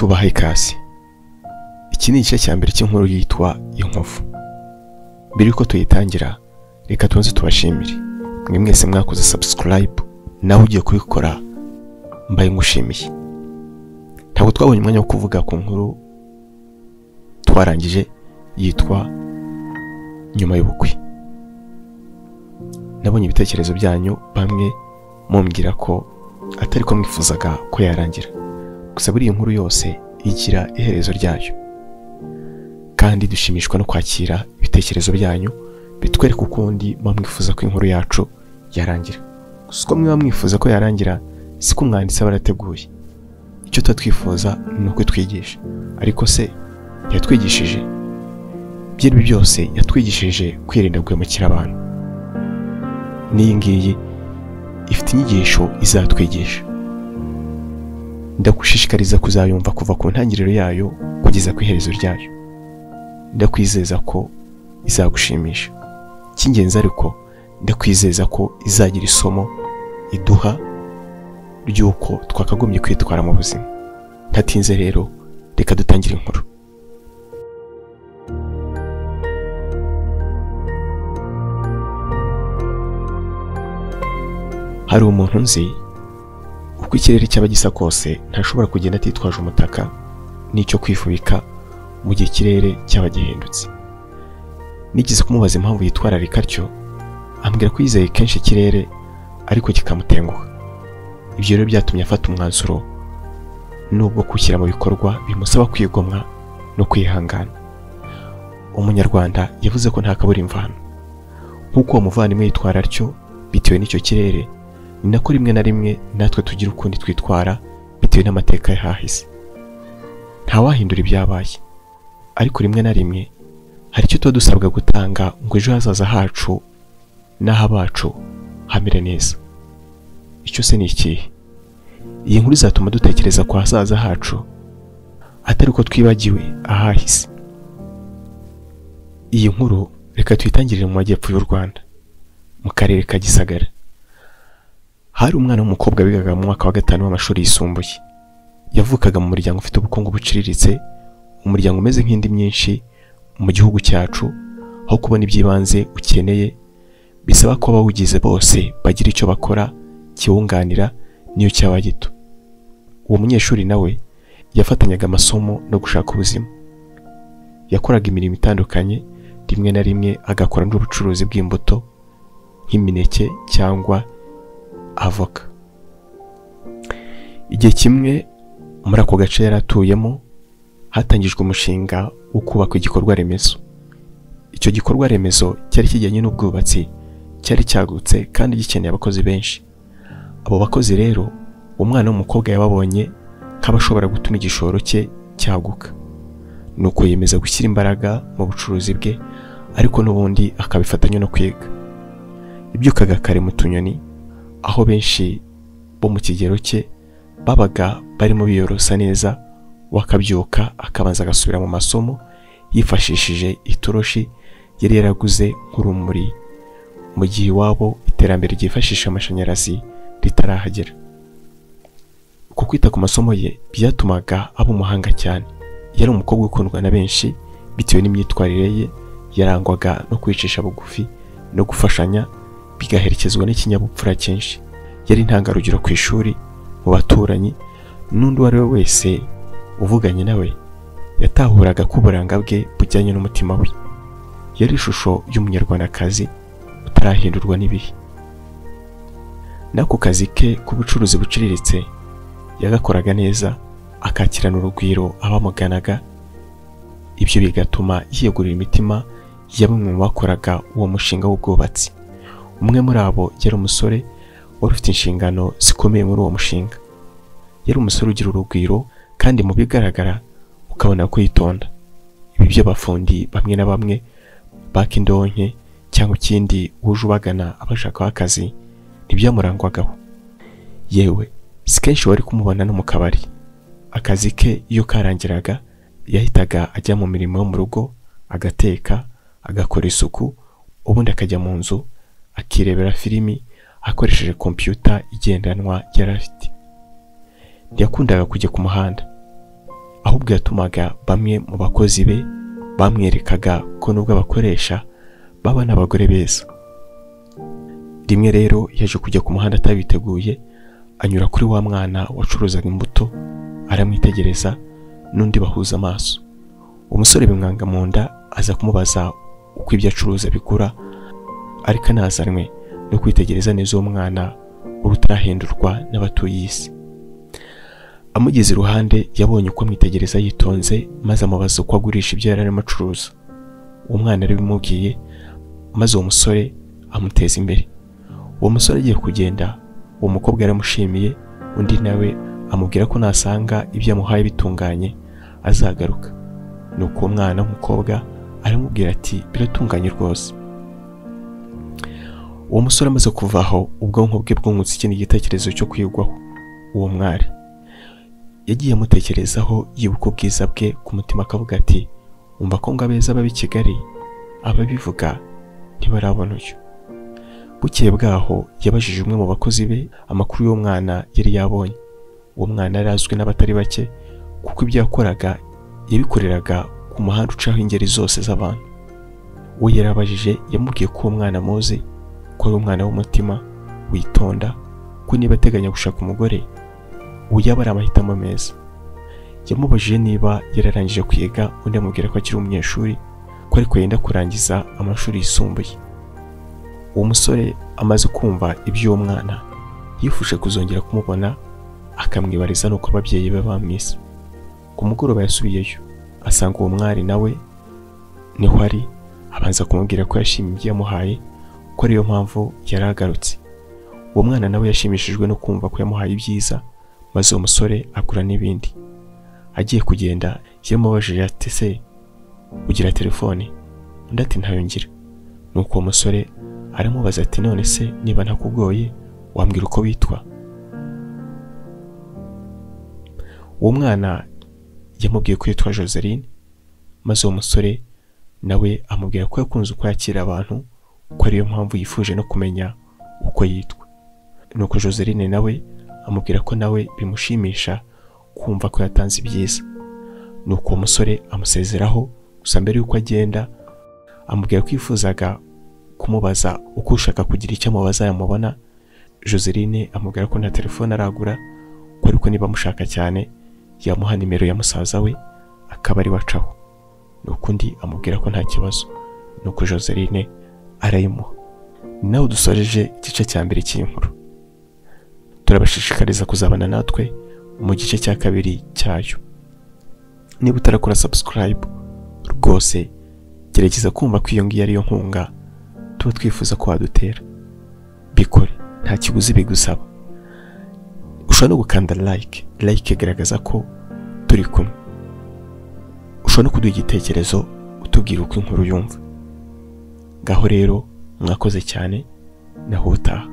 tubaha ikaze. Iki ni igice cya mbere cy'inkuru yitwa Inkovu. Mbere yuko tuyitangira, reka tubanze tubashimire mwe mwese mwakoze subscribe, nawe ugiye kubikora mbaye ngushimiye. Ntabwo twabonye umwanya wo kuvuga ku nkuru twarangije yitwa Nyuma y'ubukwe. Nabonye ibitekerezo byanyu, bamwe mumbwira ko atari ko mwifuzaga ko yarangira. Gusa buri inkuru yose igira iherezo ryayo, kandi dushimishwa no kwakira ibitekerezo byanyu bitwereka ukundi mwifuza ko inkuru yacu yarangira. Gusa uko mwiba mwifuza ko yarangira siko umwanditsi barateguye. Icyo twifuza ni uko twigisha, ariko se yatwigishije? Byari byose yatwigishije kwirinda guhemukira abantu. N'iyi ngiyi ifite inyigisho izatwigisha. Ndagushishikariza kuzayumva kuva ku ntangiriro yayo kugeza ku iherezo ryayo. Ndakwizeza ko izagushimisha. Cy'ingenzi ariko ndakwizeza ko izagira isomo iduha ry'uko twakagombye kwitwara mu buzima. Ntatinze rero, reka dutangire inkuru. Hari umuntu nzi, uko ikirere cyaba gisa kose ntashobora kugenda atitwaje umutaka n'icyo kwifubika mu gihe ikirere cyaba gihindutse. Nigeze kumubaza impamvu yitwararika atyo, ambwira ko yizeye kenshi ikirere ariko kikamutenguha. Ibyo rero byatumye afata umwanzuro nubwo kushyira mu bikorwa bimusaba kwigomwa no kwihangana. Umunyarwanda yavuze ko nta kabura imvano. Nk'uko uwo muvandimwe yitwara atyo bitewe n'icyo kirere, ni nako rimwe na rimwe natwe tugira ukundi twitwara bitewe n'amateka yahahise. Ntawahindura ibyabaye, ariko rimwe na rimwe hari icyo tuba dusabwa gutanga ngo ejo hazaza hacu n'ahabacu hamere neza. Icyo se ni ikihe? Iyi nkuru izatuma dutekereza ku hazaza hacu atari uko twibagiwe ahahise. Iyi nkuru reka tuyitangirire mu majyepfo y'u Rwanda, mu karere ka Gisagara. Hari umwana w'umukobwa wigaga mu mwaka wa 5 w'amashuri yisumbuye. Yavukaga mu muryango ufite ubukungu buciriritse, umuryango umeze nk'indi myinshi mu gihugu cyacu, aho kubona iby'ibanze ukeneye bisaba ko abawugize bose bagira icyo bakora kiwunganira niyo cyaba gito. Uwo munyeshuri nawe yafatanyaga amasomo no gushaka ubuzima. Yakoraga imirimo itandukanye, rimwe na rimwe agakora n'ubucuruzi bw'imbuto nk'imineke cyangwa avoka. Igihe kimwe muri ako gace yaratuyemo hatangijwe umushinga wo kubaka igikorwa remezo. Icyo gikorwa remezo cyari kijyanye n'ubwubatsi, cyari cyagutse kandi gikeneye abakozi benshi. Abo bakozi rero umwana w'umukobwa yababonye nk'abashobora gutuma igishoro cye cyaguka. Nuko yemeza gushyira imbaraga mu bucuruzi bwe, ariko n'ubundi akabifatanya no kwiga. Ibyukaga kare mu tunyoni, aho benshi bo mu kigero cye babaga barimo biyorosa neza, wakabyuka akabanza agasubira mu masomo yifashishije itoroshi yari yaraguze nk'urumuri mu gihe iwabo iterambere ryifashisha amashanyarazi ritarahagera. Uko kwita ku masomo ye byatumaga aba umuhanga cyane. Yari umukobwa ukundwa na benshi bitewe n'imyitwarire ye, yarangwaga no kwicisha bugufi no gufashanya, bigaherekezwa n'ikinyabupfura cyinshi. Yari intangarugero ku ishuri, mu baturanyi, n'undi uwo ari we wese uvuganye nawe yatahuraga ko uburanga bwe bujyanye n'umutima we. Yari ishusho y'umunyarwandakazi utarahindurwa n'ibihe. N'ako kazi ke k'ubucuruzi buciriritse yagakoraga neza, akakirana urugwiro abamuganaga. Ibyo bigatuma yiyegurira imitima ya bamwe mu bakoraga uwo mushinga w'ubwubatsi. Umwe muri abo yari umusore wari ufite inshingano zikomeye muri uwo mushinga. Yari umusore ugira urugwiro kandi mu bigaragara ukabona ko yitonda. Ibi byo bafundi bamwe na bamwe baka indonke cyangwa ikindi wuje ubagana abashaka akazi ntibyamurangwagaho. Yewe si kenshi wari kumubona no mu kabari. Akazi ke iyo karangiraga yahitaga ajya mu mirimo yo mu rugo, agateka, agakora isuku, ubundi akajya mu nzu akirebera filimi akoresheje computer igendanwa yari afite. Yakundaga kujya ku muhanda. ahubwo yatumaga bamwe mu bakozi be bamwerekaga ko nubwo abakoresha baba n'abagore beza. Rimwe rero yaje kujya ku muhanda atabiteguye, anyura kuri wa mwana wacuruzaga imbuto, aramwitegereza n'undi bahuza amaso. Umusore bimwanga mu nda, aza kumubaza uko ibyo acuruza bigura, ariko anazanwe no kwitegereza neza uwo mwana urutarahindurwa n'abatuye isi. Amugeze iruhande yabonye uko amwitegereza yitonze, maze amubaza uko agurisha ibyo yari arimo acuruza. Uwo mwana arabimubwiye, maze uwo musore amuteza imbere. Uwo musore agiye kugenda, uwo mukobwa yaramushimiye, undi nawe amubwira ko nasanga ibyo yamuhaye bitunganye azagaruka. Nuko uwo mwana w'umukobwa aramubwira ati biratunganye rwose. Uwo musore amaze kuvaho, ubwonko bwe bwungutse ikindi gitekerezo cyo kwigwaho. Uwo mwari yagiye amutekerezaho, yibuka ubwiza bwe ku mutima, akavuga ati umva ko ngo abeza baba i Kigali ababivuga ntibarabona uyu. Bukeye bwaho yabajije umwe mu bakozi be amakuru y'uwo mwana yari yabonye. Uwo mwana yari azwi n'abatari bake kuko ibyo yakoraga yabikoreraga ku muhanda ucaho ingeri zose z'abantu. Uwo yarabajije yamubwiye ko uwo mwana muzi, ko ari umwana w'umutima witonda, ko niba ateganya gushaka umugore uwo yaba ari amahitamo meza. Yamubajije niba yararangije kwiga, undi amubwira ko akiri umunyeshuri, ko ariko yenda kurangiza amashuri yisumbuye. Uwo musore amaze kumva iby'uwo mwana yifuje kuzongera kumubona, akamwibariza nuko ababyeyi be bamwise. Ku mugoroba yasubiyeyo, asanga uwo mwari nawe niho ari, abanza kumubwira ko yashimye ibyo yamuhaye, ko ariyo mpamvu yari agarutse. Uwo mwana nawe yashimishijwe no kumva ko yamuhaye ibyiza, maze uwo musore agura n'ibindi. Agiye kugenda yamubajije ati se ugira telefone? Undi ati ntayo ngira. Nuko uwo musore aramubaza ati none se niba ntakugoye wambwira uko witwa? Uwo mwana yamubwiye ko yitwa Joseline, maze uwo musore nawe amubwira ko yakunze uko yakira abantu, ko ariyo mpamvu yifuje no kumenya uko yitwa. Nuko Joseline nawe amubwira ko nawe bimushimisha kumva ko yatanze ibyiza. Nuko uwo musore amusezeraho, gusa mbere y'uko agenda amubwira ko yifuzaga kumubaza uko ushaka kugira icyo amubaza yamubona. Joseline amubwira ko nta telefone aragura, ko ariko niba amushaka cyane yamuha nimero ya musaza we akaba ari wacaho. Nuko undi amubwira ko nta kibazo. Nuko Joseline arayimuha. Nawe dusoreje igice cya mbere cy'inkuru. Turabashishikariza kuzabana natwe mu gice cya kabiri cyayo. Niba utarakora subscribe rwose gerageza kumva ko iyo ngiyo ariyo nkunga tuba twifuza ko wadutera. Bikore, nta kiguzi bigusaba. Ushobora no gukanda like igaragaza ko turi kumwe. Ushobora no kuduha igitekerezo utubwira uko inkuru yumva. Ngaho rero mwakoze cyane, naho utaha.